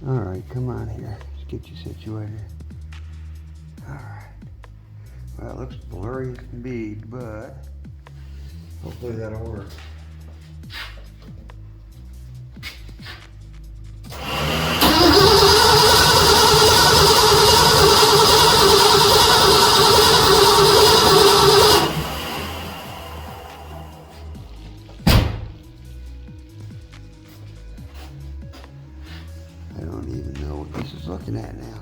Alright, come on here. Let's get you situated. Alright. Well, it looks blurry as can be, but hopefully that'll work. I don't even know what this is looking at now.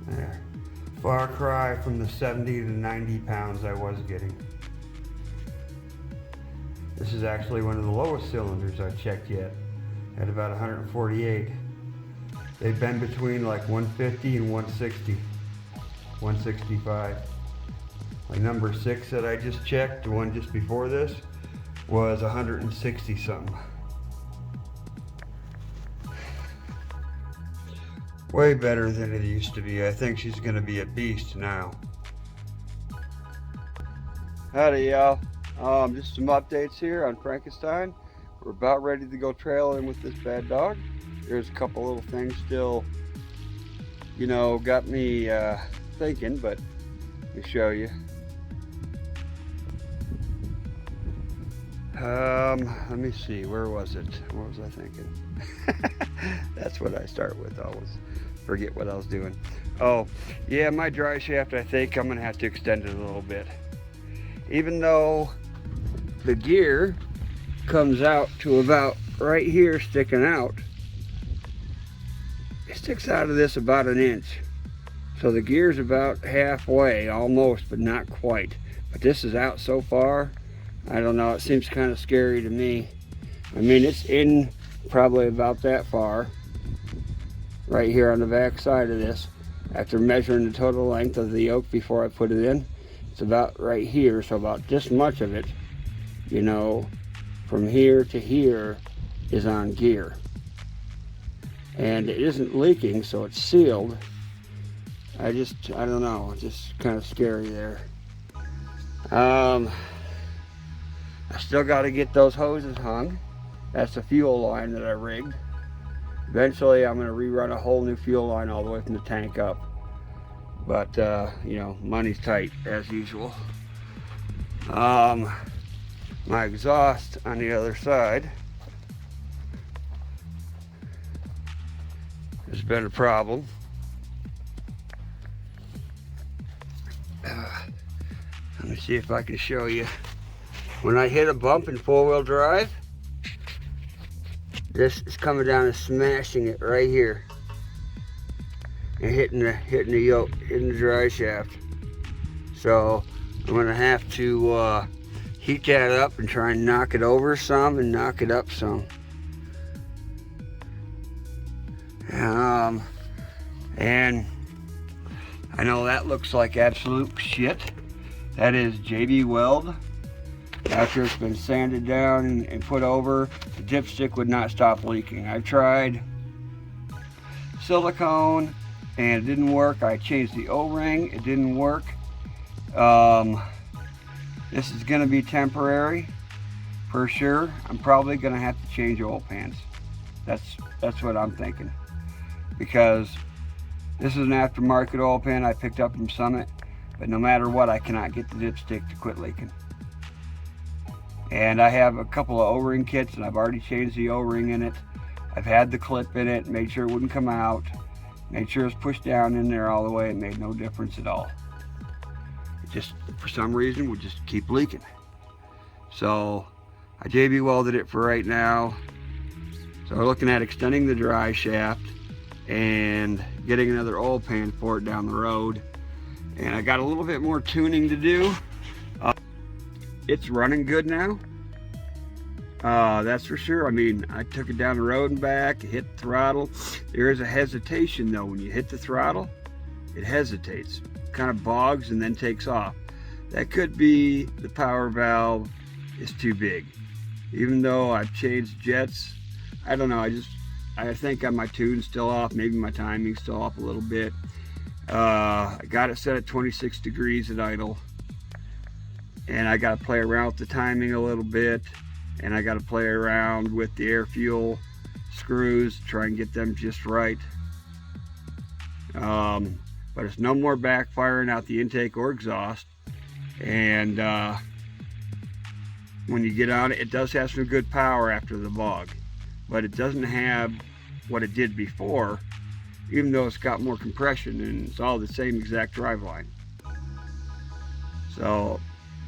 There. Far cry from the 70 to 90 pounds I was getting. This is actually one of the lowest cylinders I've checked yet, at about 148. They've been between like 150 and 160, 165. My number 6 that I just checked, the one just before this, was 160 something. Way better than it used to be. I think she's gonna be a beast now. Howdy y'all. Just some updates here on Frankenstein. We're about ready to go trailing with this bad dog. There's a couple little things still, you know, got me thinking, but let me show you. Let me see, where was it? What was I thinking? That's what I start with always. Forget what I was doing. Oh, yeah, my dry shaft, I think I'm gonna have to extend it a little bit. Even though the gear comes out to about right here sticking out, it sticks out of this about 1 inch. So the gear's about halfway, almost, but not quite. But this is out so far, I don't know, it seems kind of scary to me. I mean, it's in probably about that far, right here on the back side of this. After measuring the total length of the yoke before I put it in, it's about right here, so about this much of it, you know, from here to here is on gear. And it isn't leaking, so it's sealed. I don't know, it's just kind of scary there. I still got to get those hoses hung. That's the fuel line that I rigged. Eventually I'm going to rerun a whole new fuel line all the way from the tank up. But, you know, money's tight as usual. My exhaust on the other side has been a problem. Let me see if I can show you. When I hit a bump in 4-wheel drive, this is coming down and smashing it right here and hitting the yoke, hitting the dry shaft. So I'm gonna have to heat that up and try and knock it over some and knock it up some. And I know that looks like absolute shit. That is JB Weld. After it's been sanded down and put over, the dipstick would not stop leaking. I tried silicone and it didn't work. I changed the O-ring, it didn't work. This is gonna be temporary for sure. I'm probably gonna have to change oil pans. That's what I'm thinking. Because this is an aftermarket oil pan I picked up from Summit, but no matter what, I cannot get the dipstick to quit leaking. And I have a couple of O-ring kits and I've already changed the O-ring in it. I've had the clip in it, made sure it wouldn't come out, made sure it's pushed down in there all the way. It made no difference at all. It just, for some reason, would just keep leaking. So I JB welded it for right now. So we're looking at extending the dry shaft and getting another oil pan for it down the road. And I got a little bit more tuning to do. It's running good now, that's for sure. I mean, I took it down the road and back, hit the throttle. There is a hesitation though. When you hit the throttle, it hesitates, kind of bogs and then takes off. That could be the power valve is too big. Even though I've changed jets, I don't know, I think my tune's still off, maybe my timing's still off a little bit. I got it set at 26 degrees at idle. And I got to play around with the timing a little bit and I got to play around with the air fuel screws, try and get them just right. But it's no more backfiring out the intake or exhaust. And when you get on it, it does have some good power after the bog, but it doesn't have what it did before, even though it's got more compression and it's all the same exact driveline. So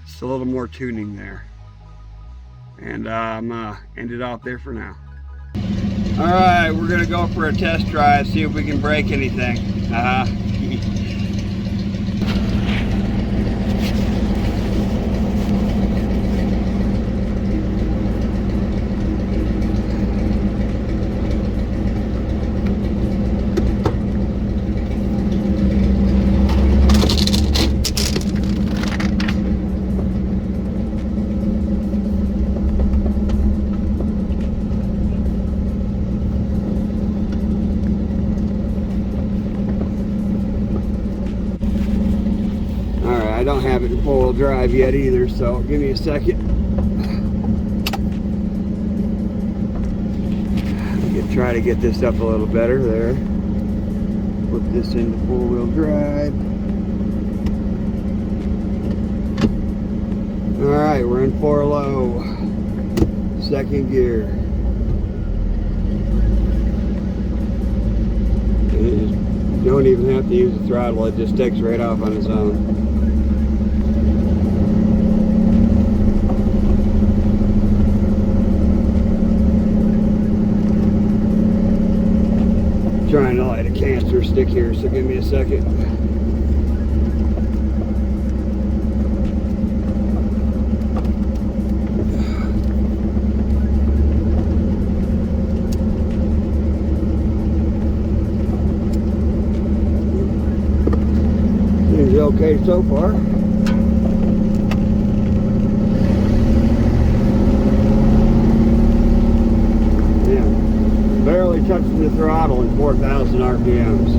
it's a little more tuning there. And I'm gonna end it off there for now. All right, we're gonna go for a test drive, see if we can break anything. I don't have it in four-wheel drive yet either, so give me a second. Try to get this up a little better there. Put this into four-wheel drive. Alright, we're in 4 low. Second gear. You don't even have to use the throttle, it just takes right off on its own. Trying to light a canister stick here, so give me a second. Seems okay so far. Barely touching the throttle in 4,000 RPMs.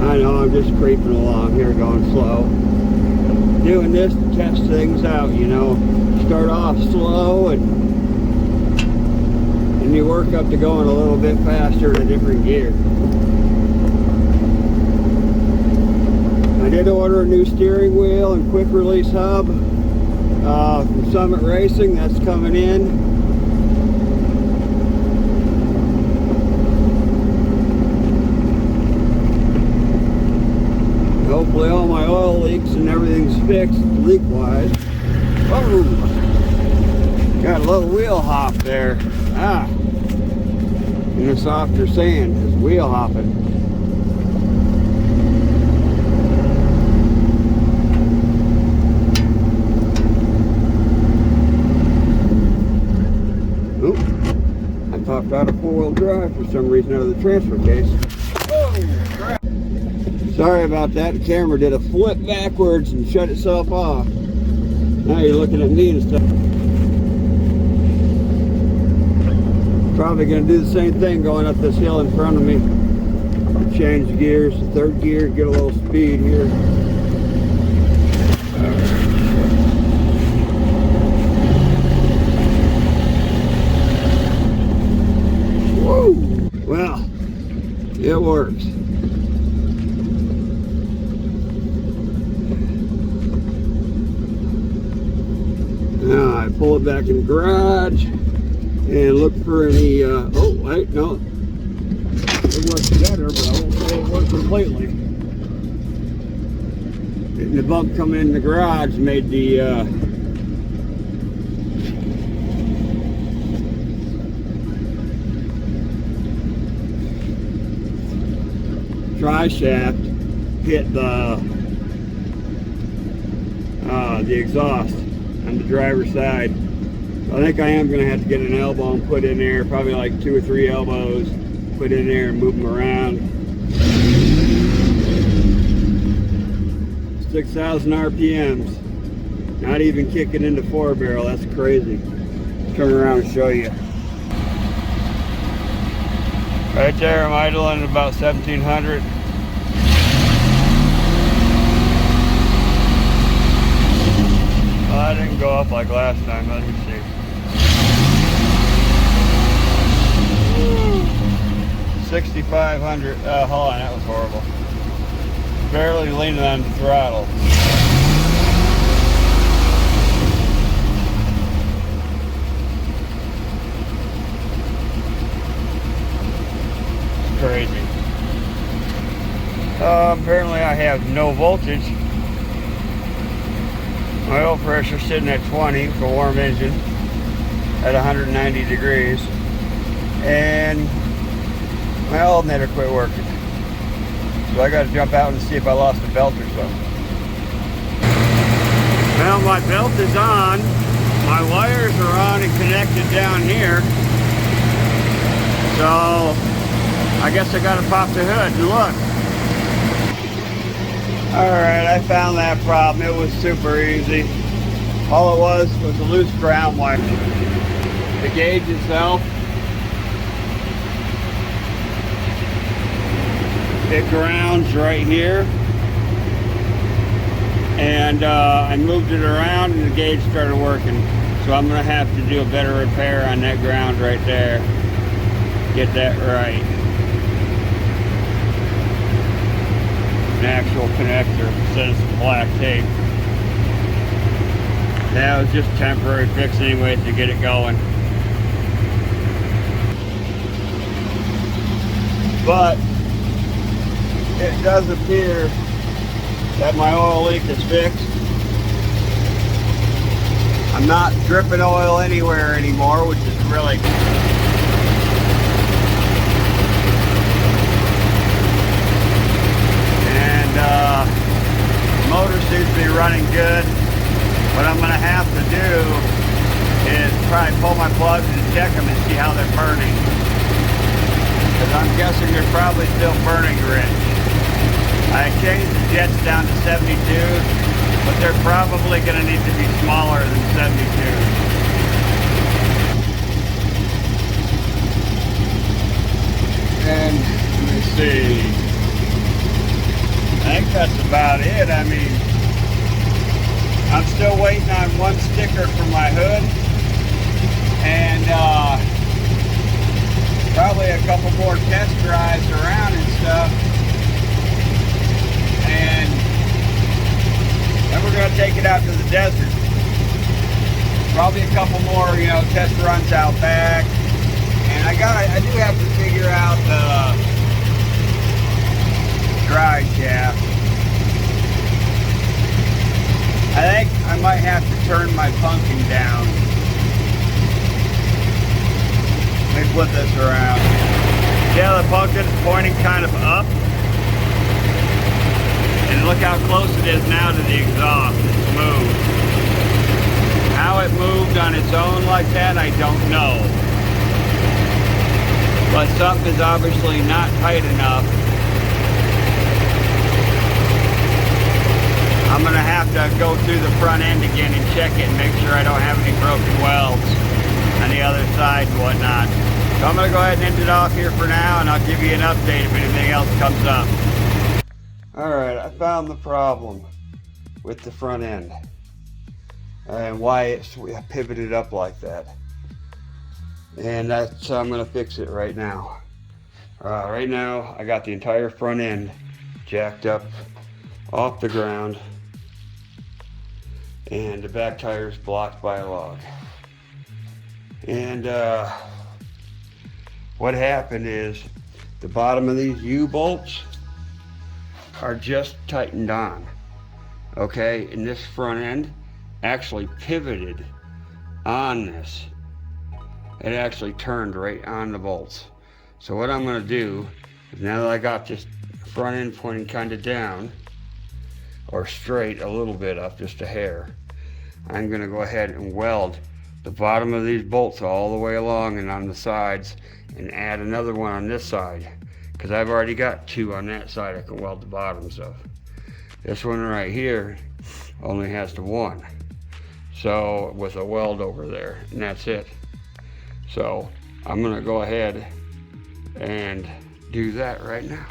I know, I'm just creeping along here, going slow. Doing this to test things out, you know. Start off slow and you work up to going a little bit faster in a different gear. I did order a new steering wheel and quick release hub from Summit Racing. That's coming in. Hopefully all my oil leaks and everything's fixed leak-wise. Oh, got a little wheel hop there. In the softer sand, is wheel hopping. Oop, I popped out of four-wheel drive for some reason out of the transfer case. Oh, crap. Sorry about that, the camera did a flip backwards and shut itself off. Now you're looking at me and stuff. Probably going to do the same thing going up this hill in front of me. Change gears to third gear, get a little speed here. Woo! Well, it works. Now I pull it back in the garage and look for any, oh wait, no, it works better, but I won't say it worked completely. And the bump coming in the garage made the tri-shaft hit the exhaust on the driver's side. I think I am going to have to get an elbow and put in there, probably like 2 or 3 elbows, put in there and move them around. 6,000 RPMs, not even kicking into 4-barrel, that's crazy. Turn around and show you. Right there, I'm idling at about 1700. Well, I didn't go up like last time. Let me see. 6,500. Hold on, that was horrible. Barely leaning on the throttle. It's crazy. Apparently I have no voltage. My oil pressure sitting at 20 for warm engine at 190 degrees, and my alternator quit working. So I got to jump out and see if I lost a belt or something. Well, my belt is on. My wires are on and connected down here. So I guess I got to pop the hood and look. Alright, I found that problem. It was super easy. All it was a loose ground wire. The gauge itself, it grounds right here. And I moved it around and the gauge started working. So I'm going to have to do a better repair on that ground right there. Get that right. An actual connector instead of some black tape. That was just a temporary fix anyway to get it going. But it does appear that my oil leak is fixed. I'm not dripping oil anywhere anymore, which is really motor seems to be running good. What I'm going to have to do is try and pull my plugs and check them and see how they're burning. Because I'm guessing they're probably still burning rich. I changed the jets down to 72, but they're probably going to need to be smaller than 72. And let me see. I think that's about it. I mean, I'm still waiting on one sticker for my hood, and probably a couple more test drives around and stuff, and then we're going to take it out to the desert. Probably a couple more, test runs out back, and I do have to figure out the dry shaft. I think I might have to turn my pumpkin down. Let me flip this around. Yeah, the pumpkin's pointing kind of up. And look how close it is now to the exhaust. It's moved. How it moved on its own like that, I don't know. But something is obviously not tight enough. I'm going to have to go through the front end again and check it and make sure I don't have any broken welds on the other side and whatnot. So I'm going to go ahead and end it off here for now, and I'll give you an update if anything else comes up. Alright, I found the problem with the front end and why it's pivoted up like that. And that's I'm going to fix it right now. Right now I got the entire front end jacked up off the ground, and the back tire is blocked by a log. And what happened is the bottom of these U-bolts are just tightened on. Okay, and this front end actually pivoted on this. It actually turned right on the bolts. So what I'm going to do is, now that I got this front end pointing kind of down, or straight a little bit up, just a hair, I'm going to go ahead and weld the bottom of these bolts all the way along and on the sides, and add another one on this side, because I've already got two on that side I can weld the bottoms of. This one right here only has the one, so with a weld over there, and that's it. So I'm gonna go ahead and do that right now.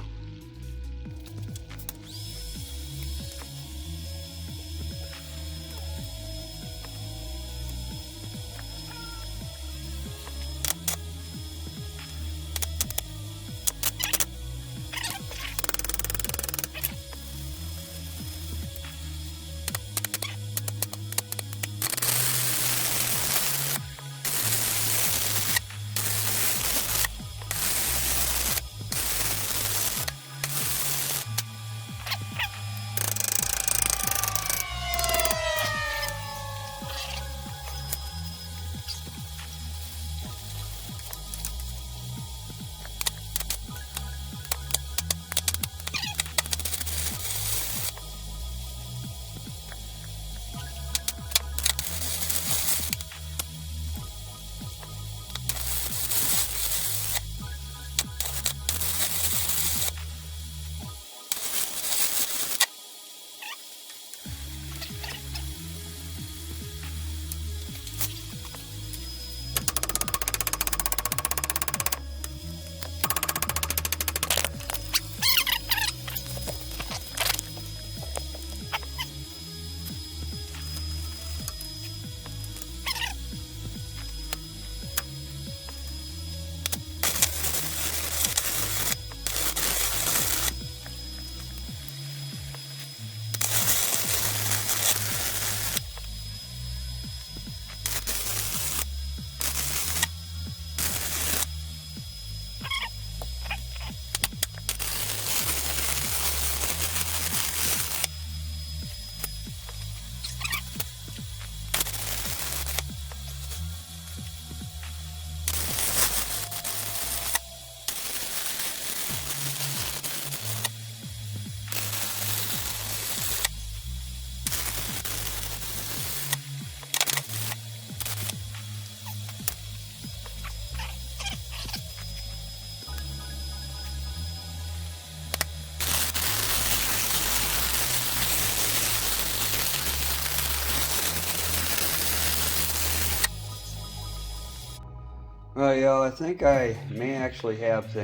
Well, y'all, I think I may actually have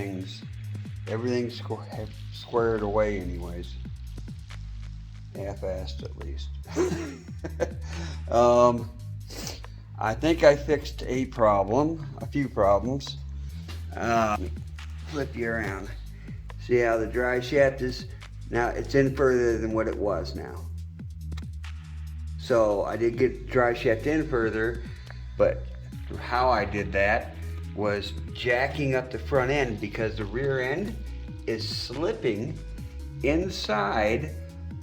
everything squared away anyways. Half-assed at least. I think I fixed a few problems. Flip you around. See how the dry shaft is? Now it's in further than what it was now. So I did get the dry shaft in further, but how I did that was jacking up the front end because the rear end is slipping inside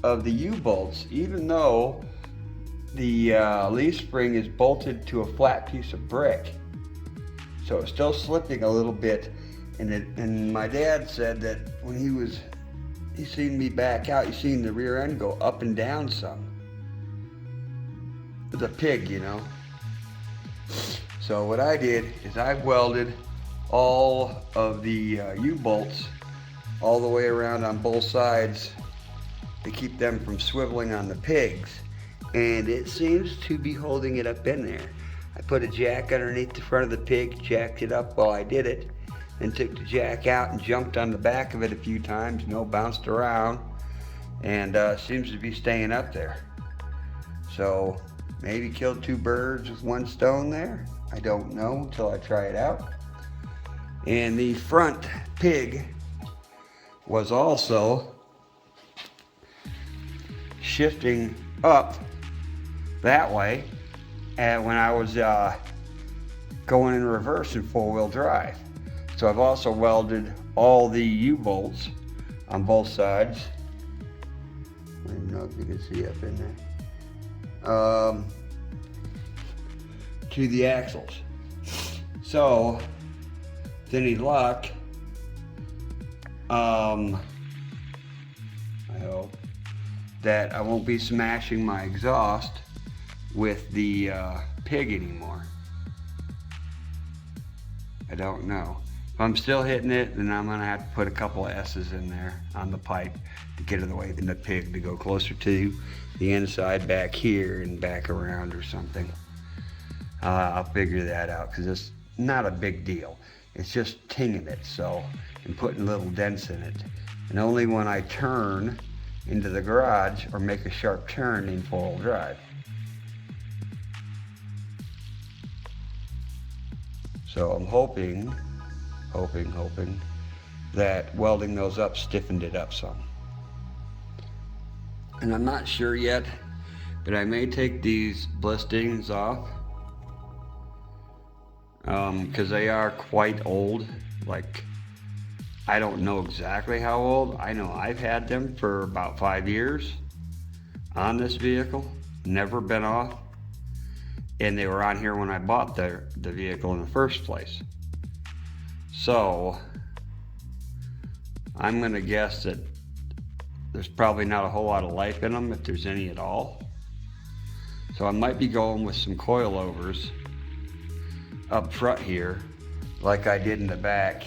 of the U-bolts, even though the leaf spring is bolted to a flat piece of brick. So it's still slipping a little bit, and my dad said that when he seen me back out, he seen the rear end go up and down some. It's a pig, you know. So what I did is I welded all of the U-bolts all the way around on both sides to keep them from swiveling on the pigs. And it seems to be holding it up in there. I put a jack underneath the front of the pig, jacked it up while I did it, and took the jack out and jumped on the back of it a few times, bounced around, and seems to be staying up there. So maybe killed two birds with one stone there. I don't know until I try it out. And the front pig was also shifting up that way when I was going in reverse in four-wheel drive. So I've also welded all the U-bolts on both sides. I don't know if you can see up in there. To the axles. So, with any luck, I hope that I won't be smashing my exhaust with the pig anymore. I don't know. If I'm still hitting it, then I'm gonna have to put a couple of S's in there on the pipe to get it away from the pig to go closer to the inside back here and back around or something. I'll figure that out because not a big deal. It's just tinging it, so, and putting little dents in it. And only when I turn into the garage or make a sharp turn in 4-wheel drive. So I'm hoping that welding those up stiffened it up some. And I'm not sure yet, but I may take these blistings off because they are quite old. Like, I don't know exactly how old. I know I've had them for about 5 years on this vehicle, never been off. And they were on here when I bought the vehicle in the first place. So I'm gonna guess that there's probably not a whole lot of life in them, if there's any at all. So I might be going with some coilovers up front here, like I did in the back.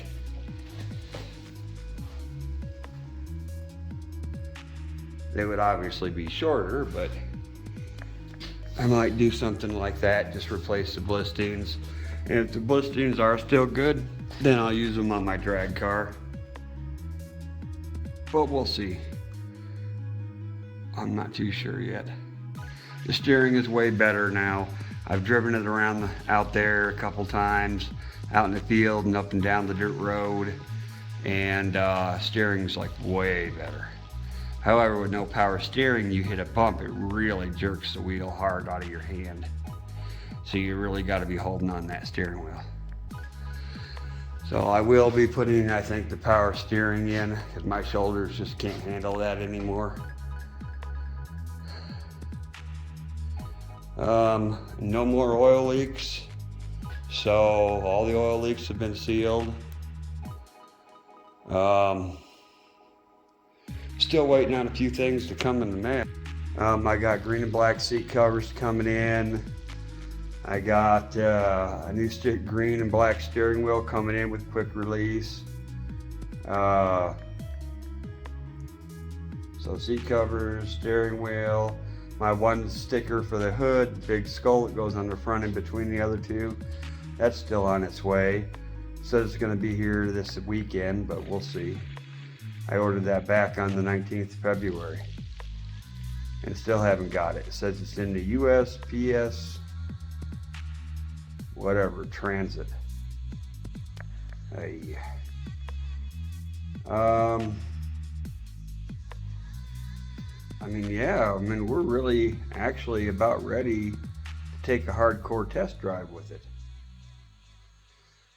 They would obviously be shorter, but I might do something like that, just replace the blistings. And if the blistings are still good, then I'll use them on my drag car. But we'll see. I'm not too sure yet. The steering is way better now. I've driven it around out there a couple times, out in the field and up and down the dirt road, and steering's like way better. However, with no power steering, you hit a bump, it really jerks the wheel hard out of your hand. So you really got to be holding on that steering wheel. So I will be putting, I think, the power steering in, because my shoulders just can't handle that anymore. No more oil leaks. So all the oil leaks have been sealed. Still waiting on a few things to come in the mail. I got green and black seat covers coming in. I got a new green and black steering wheel coming in with quick release. So seat covers, steering wheel, my one sticker for the hood, big skull that goes on the front in between the other two, that's still on its way. It says it's going to be here this weekend, but we'll see. I ordered that back on the 19th of February and still haven't got it. It says it's in the USPS whatever transit. Hey. I mean, we're really actually about ready to take a hardcore test drive with it.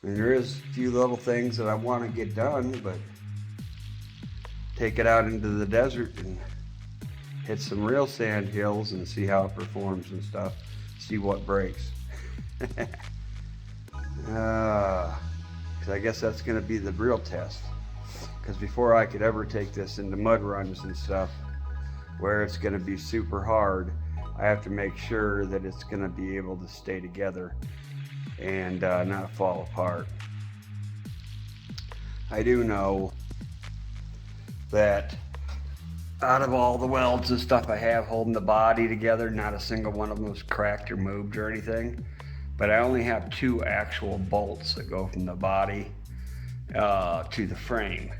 I mean, there is a few little things that I want to get done, but take it out into the desert and hit some real sand hills and see how it performs and stuff, see what breaks. Because I guess that's going to be the real test. Because before I could ever take this into mud runs and stuff, where it's going to be super hard, I have to make sure that it's going to be able to stay together and not fall apart. I do know that out of all the welds and stuff I have holding the body together, not a single one of them was cracked or moved or anything. But I only have 2 actual bolts that go from the body to the frame.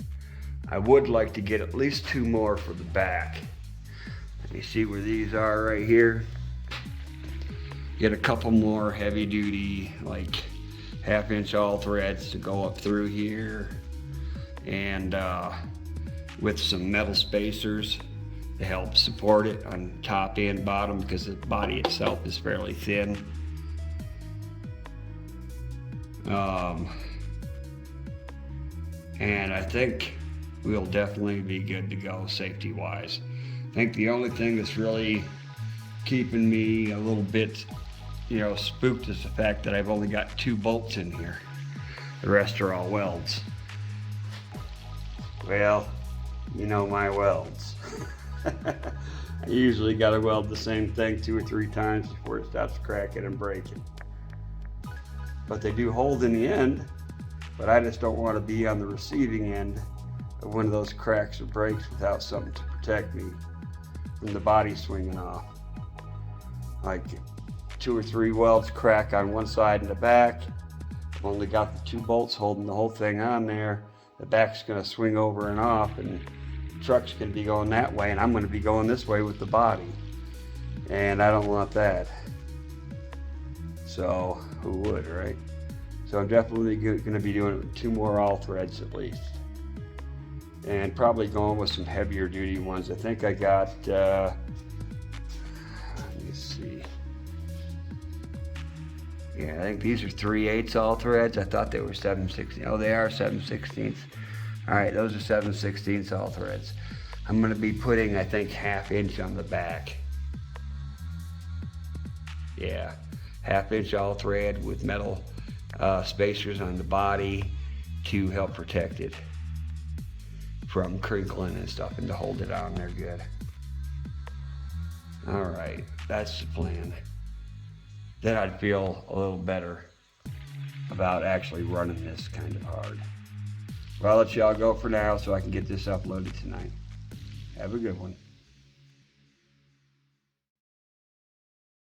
I would like to get at least 2 more for the back. Let me see where these are right here. Get a couple more heavy duty, like 1/2 inch all threads to go up through here. And with some metal spacers to help support it on top and bottom, because the body itself is fairly thin. And I think we'll definitely be good to go safety wise. I think the only thing that's really keeping me a little bit, spooked is the fact that I've only got 2 bolts in here. The rest are all welds. Well, you know my welds. I usually gotta weld the same thing 2 or 3 times before it stops cracking and breaking. But they do hold in the end, but I just don't want to be on the receiving end of one of those cracks or breaks without something to protect me from the body swinging off. Like 2 or 3 welds crack on one side in the back, Only got the 2 bolts holding the whole thing on there. The back's gonna swing over and off, and the truck's gonna be going that way, and I'm gonna be going this way with the body. And I don't want that. So, who would, right? So I'm definitely gonna be doing 2 more all threads at least. And probably going with some heavier duty ones. I think I got, let me see. Yeah, I think these are 3/8 all threads. I thought they were 7/16. Oh, they are 7/16. All right, those are 7/16 all threads. I'm gonna be putting, I think, 1/2 inch on the back. Yeah, 1/2 inch all thread with metal spacers on the body to help protect it from crinkling and stuff, and to hold it on there good. All right, that's the plan. Then I'd feel a little better about actually running this kind of hard. Well, I'll let y'all go for now so I can get this uploaded tonight. Have a good one.